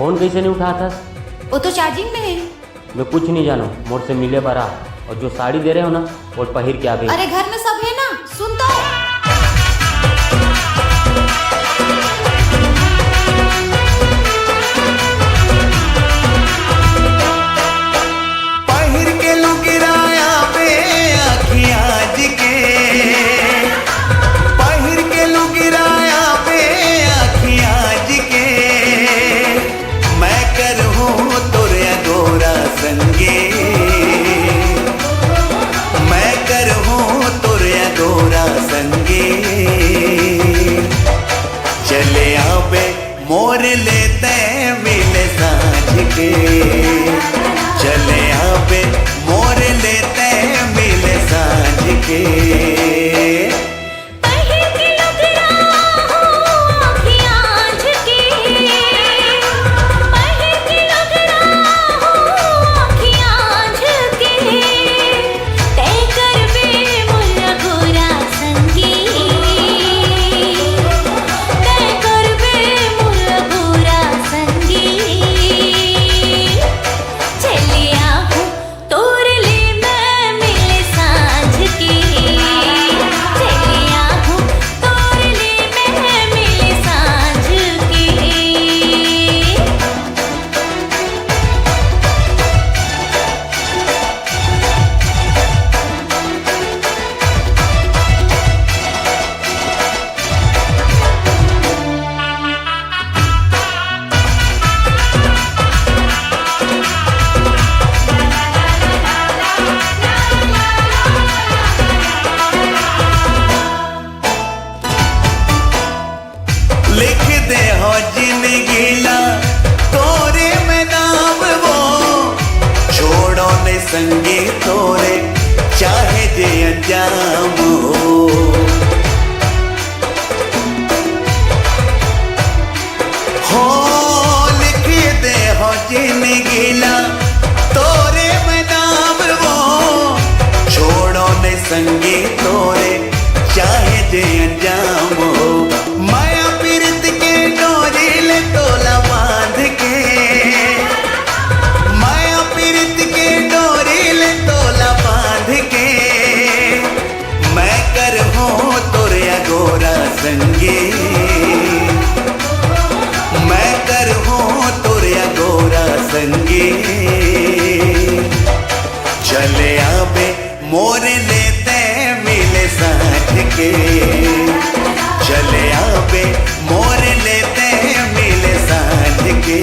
Phone कैसे नहीं उठाता? वो तो चार्जिंग में है। मैं कुछ नहीं जानू, मोर से मिले बरा। और जो साड़ी दे रहे हो ना वो पहिर के आ गई। अरे घर में सब है ना, सुन तो। पहिर के लुगिराया पे आखियाज के, पहिर के लुगिराया पे आखियाज के, मैं करहूँ तोरे गोरा संगे, मैं करहूँ तोरे गोरा संगे, चले आवे मोर लेते मिले साँझ के, चले आवे मोर लेते मिले साँझ के। लिख दे हो जिंदगीला तोरे में नाम वो, छोड़ो ने संगी तोरे चाहे जे अंजाम हो, लिख दे हो जिंदगीला तोरे में नाम वो, छोड़ो ने संगी तोरे चाहे जे अंजाम हो। माया पीरत के डोरी ले तोला बांध के, माया पीरत के डोरी ले तोला बांध के, मैं करहूँ तोरे गोरा संगे, मैं करहूँ तोरे गोरा संगे, चले आवे मोर लेते मिले साँझ के, चले आवे मोर लेते मिले साँझ के।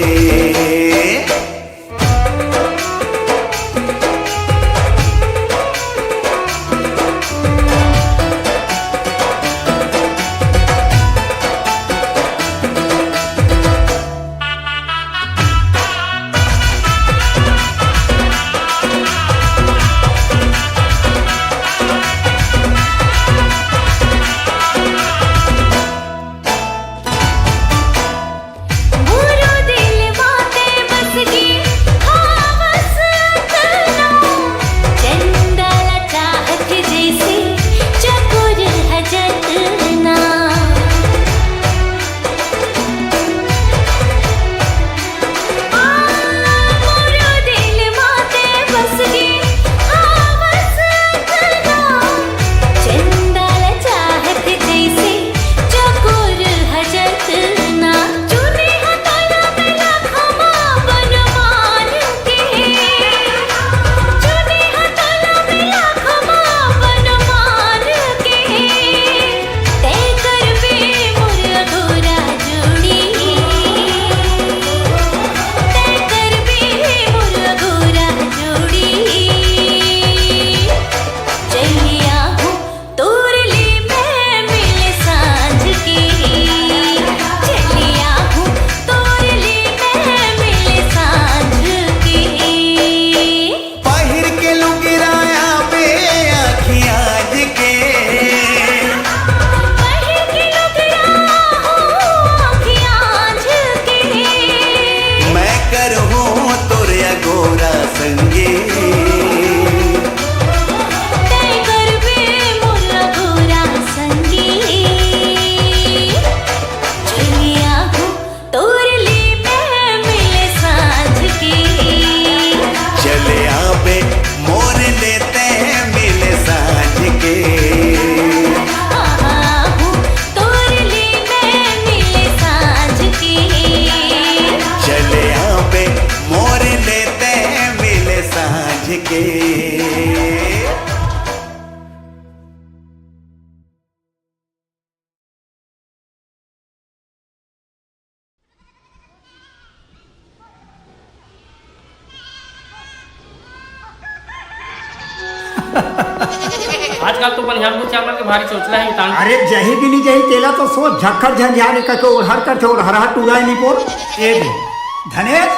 आजकल तो बनिहार को चावल के भारी चोचला है तान। अरे जही की नहीं जही तेला तो सोच झक्खर झंझारे का के ओढ़र करते और हरा टूरा नहीं पोर ए दे धनेश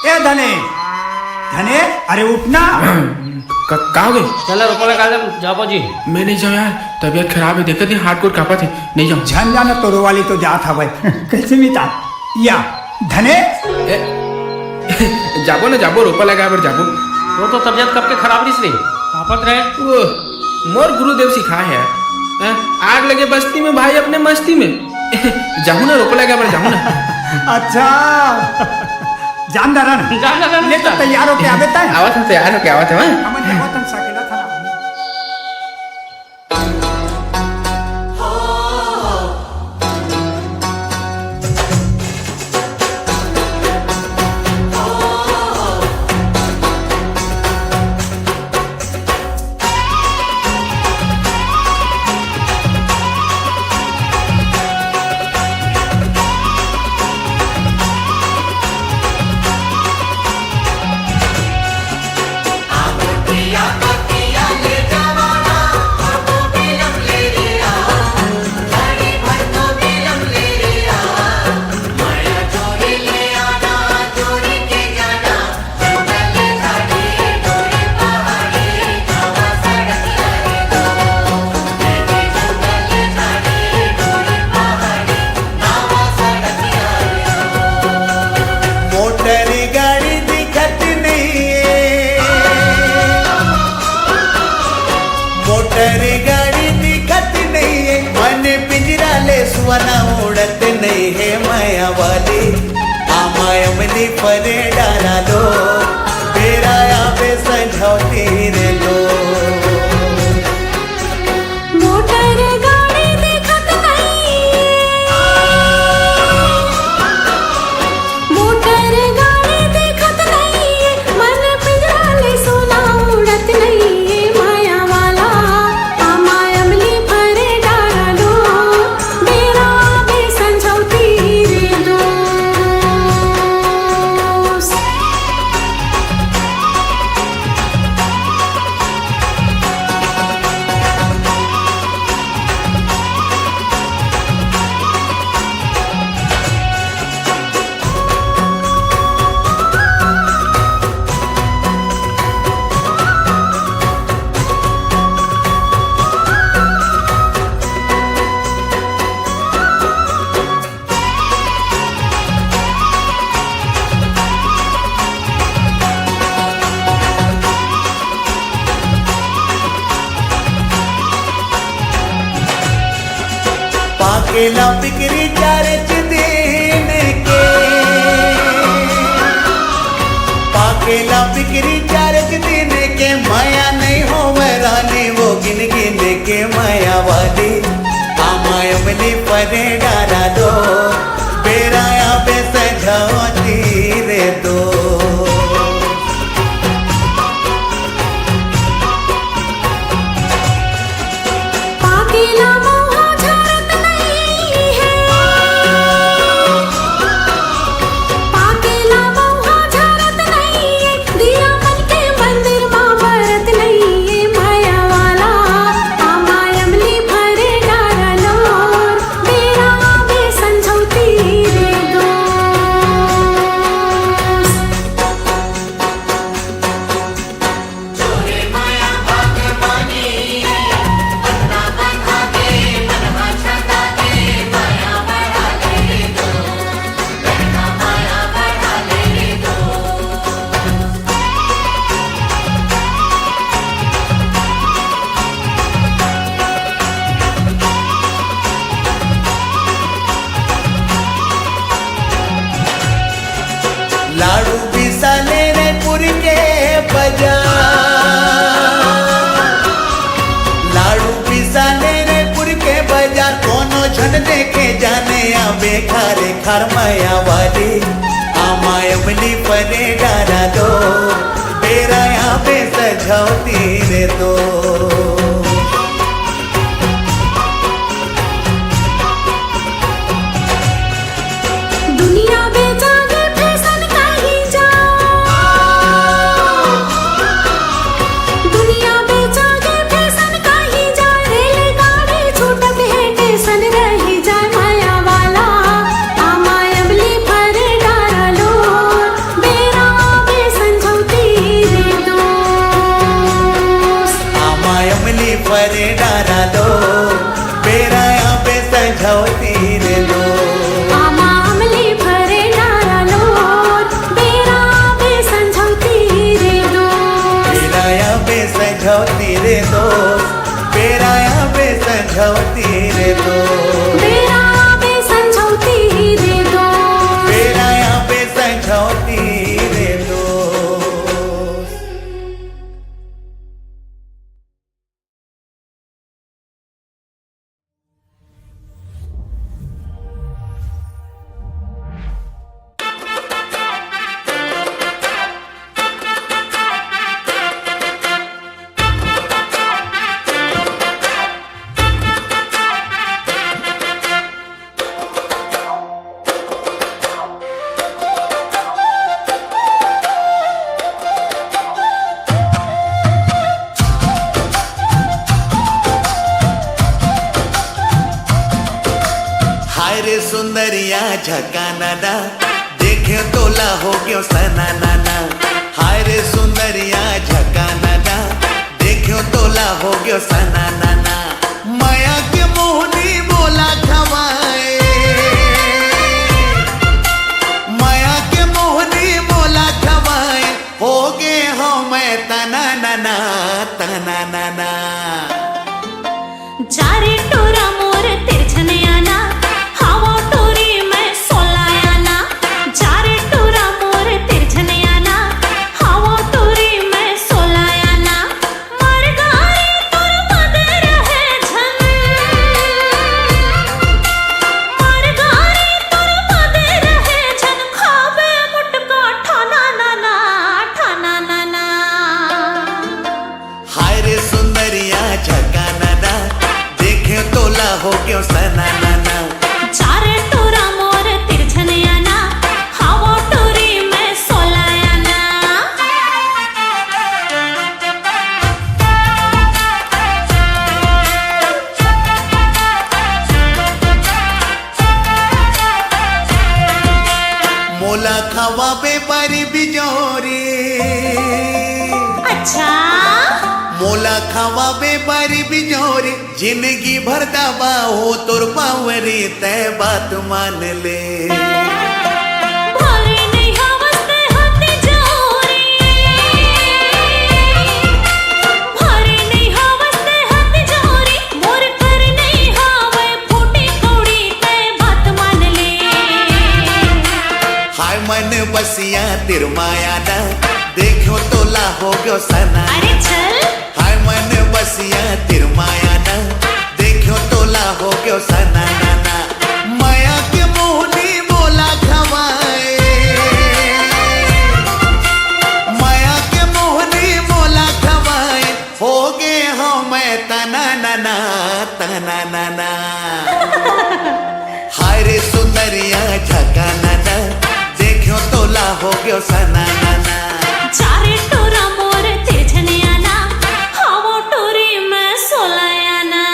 ए धनेश अरे उठना कहाँ हो गए? चला रुपया लगा दे जाबो जी। मैं नहीं जाऊँ यार, तबीयत खराब है, देखते हैं हार्ड कोर कापा थे, नहीं जाऊँ। झन जाना तोरो वाली तो जात हवे कैसे मिटा या धनेश जाबो ना जाबो, रोपा लगा पर जाबो। तो तबियत कब के खराब रही रे कापत रहे। वो मोर गुरुदेव सिखाए है हैं? आग लगे बस्ती में भाई अपने मस्ती में जाऊँ ना, रोपा लगा पर जाऊँ ना। अच्छा जानदारा जानदारा ले तो तैयार होके आवे ता आवत है, तैयार होके आवत है। हमन देखो तन सकेला था सुवना उड़त नहीं है माया वाली आमायमली परे डाला लो बेरा आवे संझौती रे लो। मोटर गाड़ी देखत नहीं, मोटर गाड़ी देखत नहीं, मन पिंजरा ले सोना उड़त नहीं माया वाला आमायमली परे डाला लो बेरा आवे संझौती रे दोस्त। पाकेला बिक्री चारच दिन के, पाकेला बिक्री चारच दिन के माया नहीं हो रानी वो गिन गिन के माया वाली आमायमली परे डाला दो बेरा आवे संझौती रे दो। पाकेला मोहा झरत नहीं है, पाकेला मोहा झरत नहीं है, दिया मन के मंदिर मां भरत नहीं है माया वाला आमायमली भरे डारा लोर बेरा आवे संझौती रे दोस्त। लाडू पिसाले रे पुर के बाजार, लाडू पिसाले रे पुर के बाजार कोनो झन देखे जाने आवे खारे खार माया वाली आमायमली परे डारा दो बेरा आवे संझौती रे दो। दुनिया बेचागे फैशन कहीं जाओ, दुनिया बेचागे फैशन कहीं जाओ, समझौती रे दो बेरा पे समझौती दे दो बेरा यहाँ पे समझौती रे दो हाय रे सुंदरिया झका नाना देखे तोला हो गयो सना नाना हाय रे सुंदरिया झका नाना देखे तोला हो गयो सना नाना माया के मोहनी बोला खवाए माया के मोहनी बोला खवाए हो गे हो मैं तना नाना तना नाना चारे टोरा मोर तिरछने आना हवा टोरी में सोलायाना चारे टोरा मोर तिरछने आना हवा टोरी में सोलायाना मरगारी तुर मदे रहे झन मरगारी तुर मदे रहे झन खावे मुटका ठाना नाना ठाना नाना हाय रे सुंदरिया झका नाना देखे तोला हो गयो सना नाना चारे टोरा मोर तिरछने आना हवा टोरी में सोलायाना मोला खवा पे परी बिजोरी अच्छा मोला खवा पे परी बिजोरी जिंदगी भर दबा हो तुर पावरी तय बात मान ले भरे नहीं हवस्ते हते जोरी भरे नहीं हवस्ते हते जोरी मोर कर नहीं हावे फूटी कौड़ी तय बात मान ले हाय मन बसिया तिरमाया ना देखो तोला हो गयो सना अरे चल हाय मन बसिया तिरमाया ना देखो तोला हो गयो सना नाना माया के मोहनी बोला खवाए माया के मोहनी बोला खवाए हो गे हो मैं तना नाना तना नाना हाय रे सुंदरिया झका नाना देखो तोला हो गयो सना नाना चारे टोरा मोर तिरछने आना हवा टोरी में सोलायाना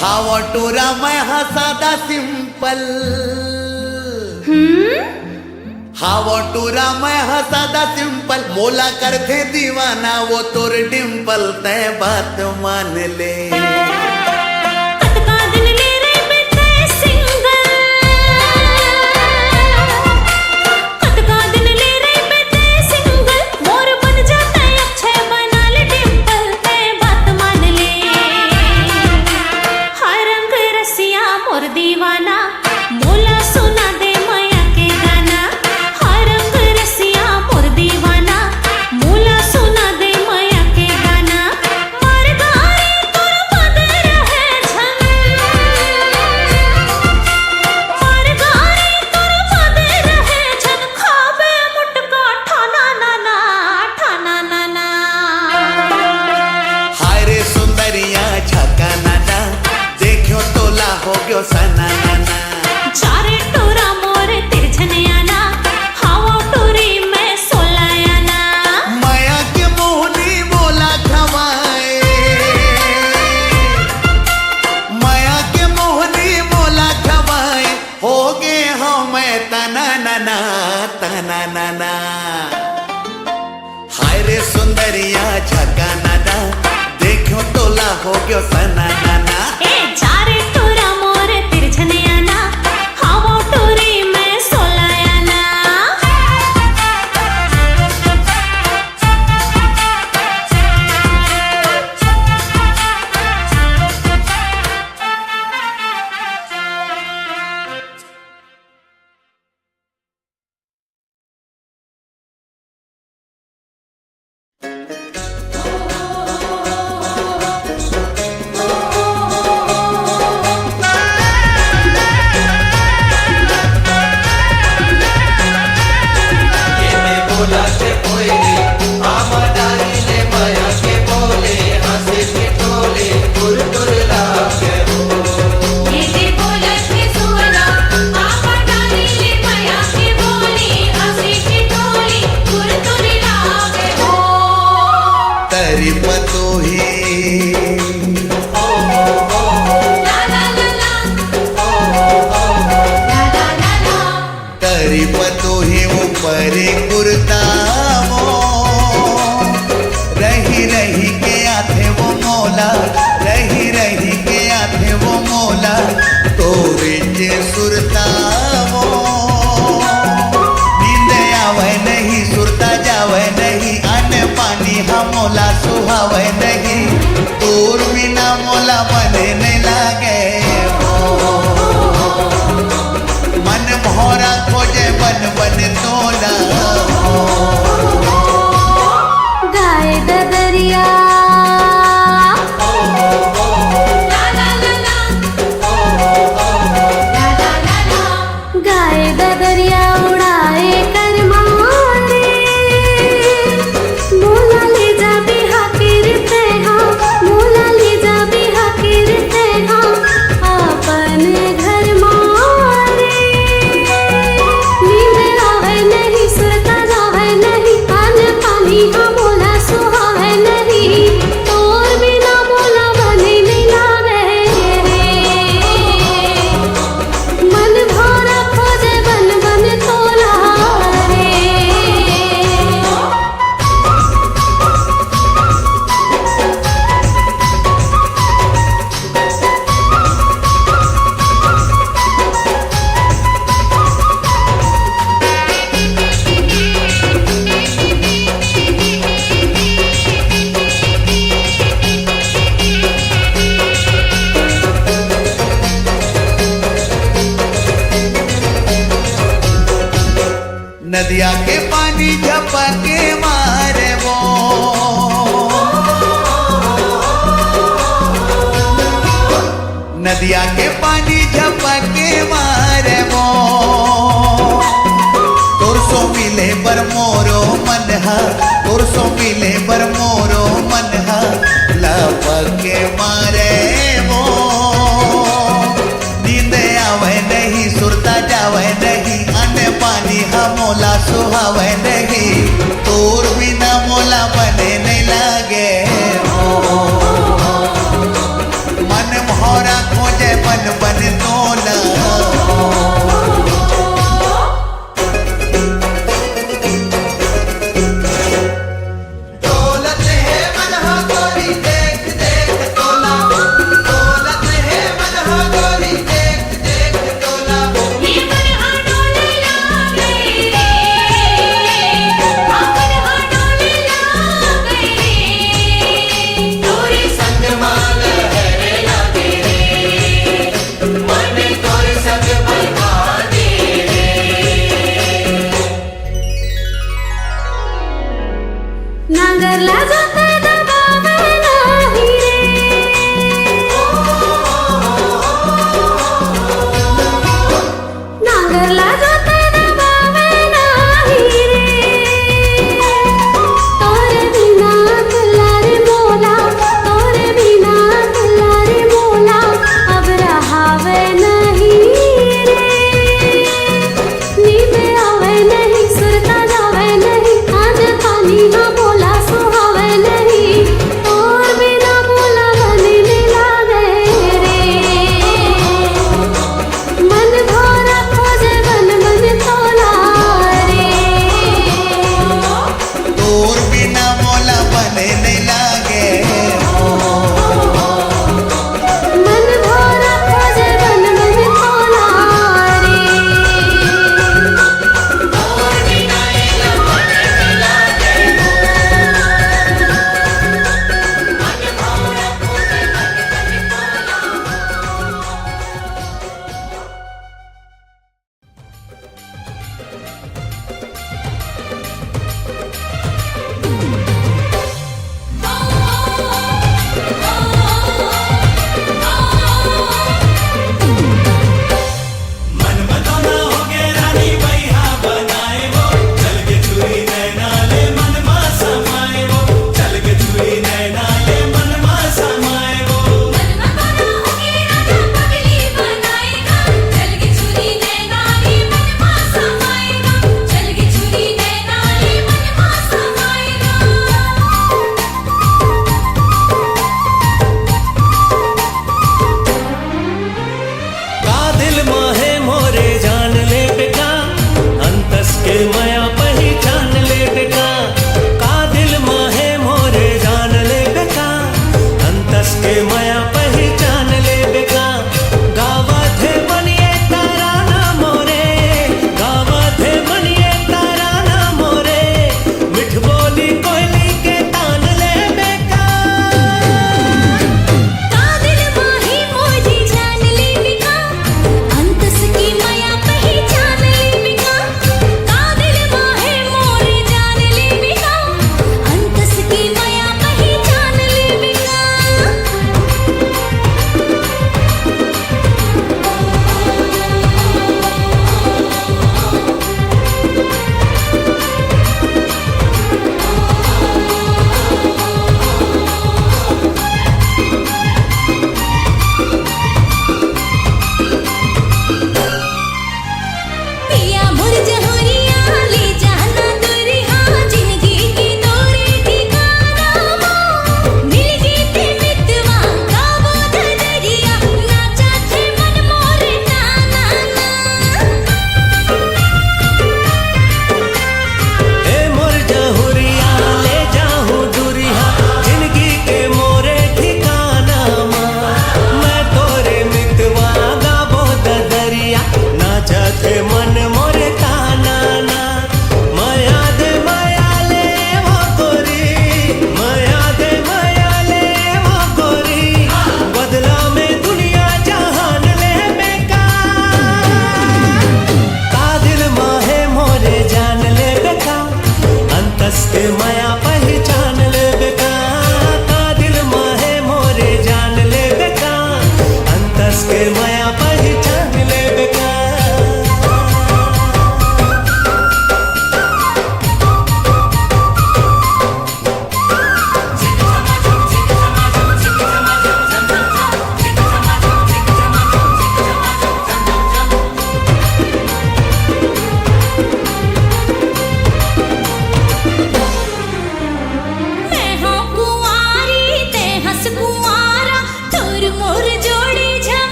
हावा टोरा मैं हाँ सादा सिंपल हावा टोरा मैं हाँ सादा सिंपल मोला करते दीवाना वो तोर डिम्पल तय बात मान ले कतका दिन ले रे बेटे सिंगल कतका दिन ले रे बेटे सिंगल मोर बन जाता अक्षय बना ले डिम्पल तय बात मान ले हर रंग रसिया मोर दीवाना मोला सुना दे माया के गाना हर रंग रसिया मोर दीवाना मोला सुना दे माया के गाना मरगारी तुर ना ना हाय रे सुंदरिया झका ना ना देखो तोला हो गयो सना ना ना ए चारे टोरा मोर तिरछने आना हावो टोरी में सोलायाना मोला सुहावे नहीं तोर बिना मोला बने नहीं लागे मन भौरा खोजे बन बन तोला गाय ददरिया गाय ददरिया उड़ाए कर मारे मोला ले जा बिहा किरते हाँ मोला ले जा बिहा किरते हाँ अपन घर मारे नींद आवे नहीं सुरता जावे नहीं अन पानी हाँ मोला सुहावे नहीं तोर बिना मोला बने नहीं लागे मन भौरा खोजे बन बन तोला रे नदिया के पानी झपके मारे वो नदिया के पानी झपके मारे वो तोर सो मिले बर मोरो मन हा तोर सो मिले बर मोरो मन हा लपके मारे वो नींद आवे नहीं सुरता जावे नहीं पानी हा मोला सुहावे नहीं तोर बिना मोला बने नहीं लागे मन भौरा खोजे बन बन तोला दौलत है मनहा गोरी देख देख तोला दौलत है मनहा गोरी देख देख तोला ये मनहा डोले लागे अपन हा डोले लागे तोरे संग माल है रे लागे रे मन तोर संग बर्बादी नागर ला जाते दबावे नाही रे नागर ला जाते दबावे नाही रे तोरे बिना दुलारे मोला तोरे बिना दुलारे मोला अब रहावे नहीं रे नींद आवे नहीं सुरता जावे नहीं आज पानी हाँ मोला सुहावे नहीं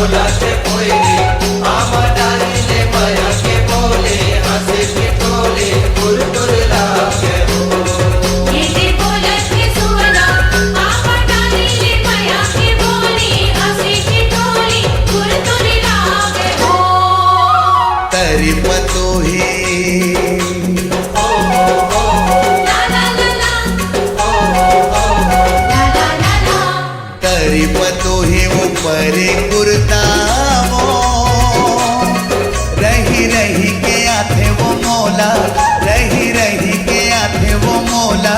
मोला से कोयले आमा डालिले माया के बोले हंसे के टोले तुर तुर लागे हो ये जे बोलत के सुवना आमा डालिले माया के बोले हंसे के टोले तुर तुर लागे हो तरी पतोही ला ला ला ला ला ला ला ला तरी पतोही ऊपर कुर्ता वो रही रही के आथे वो मोला रही रही के आथे वो मोला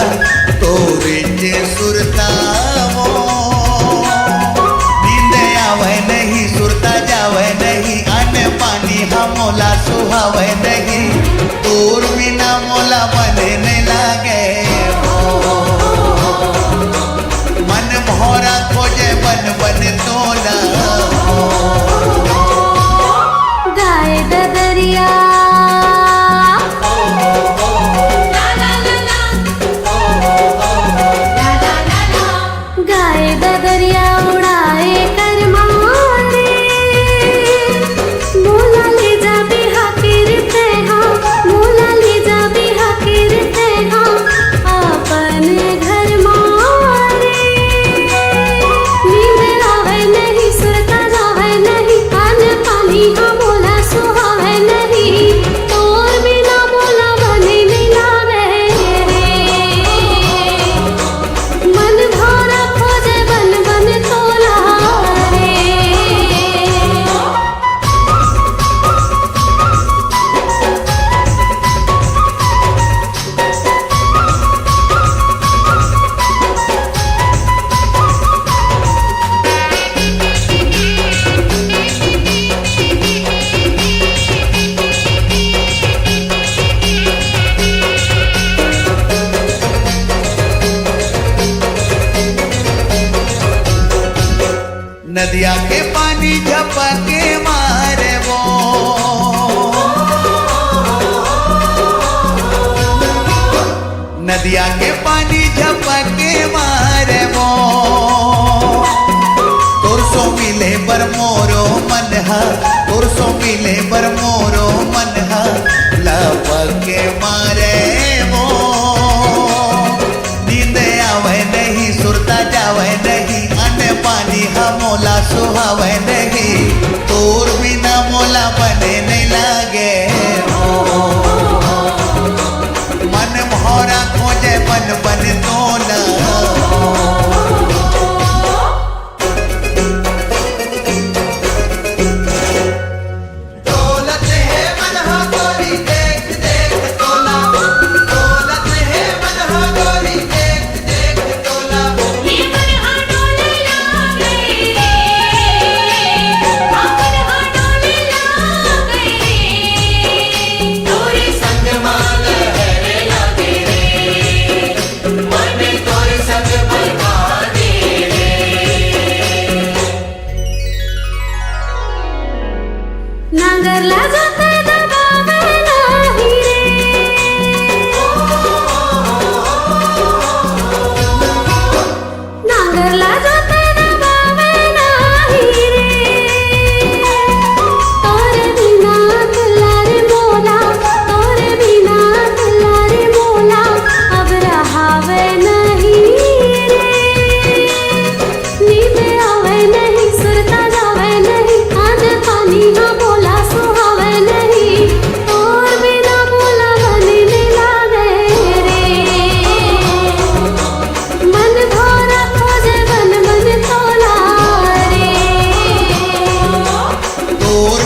तोरे जे सुरता वो नींद आवे नहीं सुरता जावे नहीं अन्न पानी हम मोला सुहावे नहीं तोर बिना मोला बने नहीं लागे हो मन भौरा खोजे बन बन तोला गाय ददरिया ला ला ला ला ला ला ला ला गाय ददरिया उड़ाए कर मारे मोला ले जा बिहा किरते हाँ मोला ले जा बिहा किरते हाँ अपन घर मारे नींद आवे नहीं सुरता जावे नहीं अन्न पानी हाँ मोला सुहावे नहीं तोर बिना मोला बने नहीं लागे मन भौरा खोजे बन बन तोला रे नदिया के पानी झपके मारे वो नदिया के पानी झपके मारे वो तोर सो मिले बर मोरो मन हा तोर सो मिले बर मोरो मन हा लपके मारे वो नींद आवे नहीं सुरता जावे नहीं अन्न पानी हम मोला सुहावे नहीं तोर बिना मोला बने नहीं लागे हो मन भौरा खोजे बन बन तोला दौलत है मनहा गोरी देख देख तोला दौलत है मनहा गोरी देख देख तोला ये मन हाडोले लागे अपन हाडोले लागे तोरे संग माल हरे लागे रे मन तोरे संग बरबादे रे नांगर ला जाते दबावे नाही रे नांगर ला जाते दबावे नाही रे तोरे बिना तुला रे मोला तोरे बिना तुला रे मोला अब रहावे नहीं रे नींद आवे नहीं सुरता जावे नहीं अन्न पानी हाँ मोला सुहावे नहीं तोर बिना मोला बने नहीं लागे रे मन भौरा खोजे बन बन तोला रे तोर